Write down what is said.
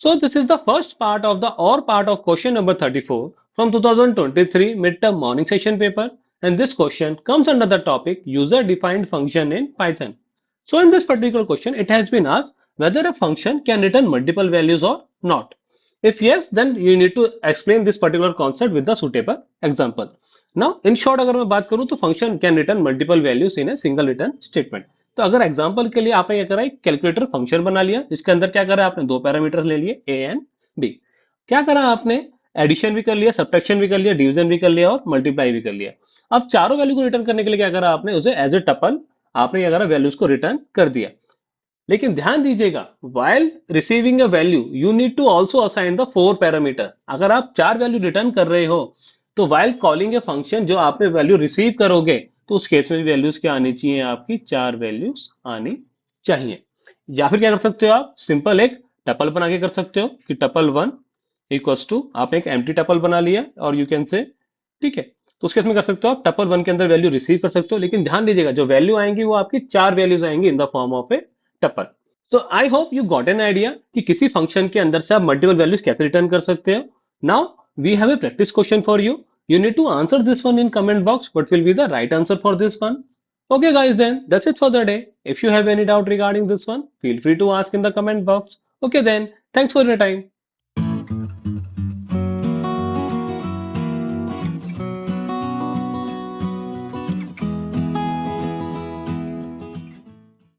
So this is the first part of the or part of question number 34 from 2023 midterm morning session paper, and this question comes under the topic user defined function in Python. So in this particular question it has been asked whether a function can return multiple values or not. If yes, then you need to explain this particular concept with the suitable example. Now in short अगर मैं बात करूं तो function can return multiple values in a single return statement. तो अगर example के लिए आपने क्या करा, एक कैलकुलेटर फंक्शन बना लिया जिसके अंदर क्या करा आपने, दो पैरामीटर ले लिए ए एंड बी। क्या करा आपने, एडिशन भी कर लिया, सब्ट्रैक्शन भी कर लिया, डिवीजन भी कर लिया और मल्टीप्लाई भी कर लिया। अब चारों वैल्यू को रिटर्न करने के लिए क्या करा आपने, उसे एज ए टपल आपने क्या करा, वैल्यूज को रिटर्न कर दिया। लेकिन ध्यान दीजिएगा, while receiving a value you need to also assign the four parameter. अगर आप चार वैल्यू रिटर्न कर रहे हो तो while calling a function जो आपने वैल्यू रिसीव करोगे तो उस केस में भी वैल्यूज क्या आनी चाहिए, आपकी चार वैल्यूज आनी चाहिए। या फिर क्या कर सकते हो, आप सिंपल एक टपल बना के कर सकते हो कि टपल वन इक्वल्स टू, आपने एक एम्प्टी टपल बना लिया और यू कैन से, ठीक है। तो उस केस में कर सकते हो आप टपल वन के अंदर वैल्यू रिसीव कर सकते हो, लेकिन ध्यान दीजिएगा जो वैल्यू आएंगी वो आपकी चार वैल्यूज आएंगी in the form of a tuple. तो I hope you got an idea कि किसी फंक्शन के अंदर से आप मल्टीपल वैल्यूज कैसे रिटर्न कर सकते हो। Now we have a practice question for you. You need to answer this one in comment box. What will be the right answer for this one? Okay, guys, then that's it for the day. If you have any doubt regarding this one, feel free to ask in the comment box. Okay, then thanks for your time.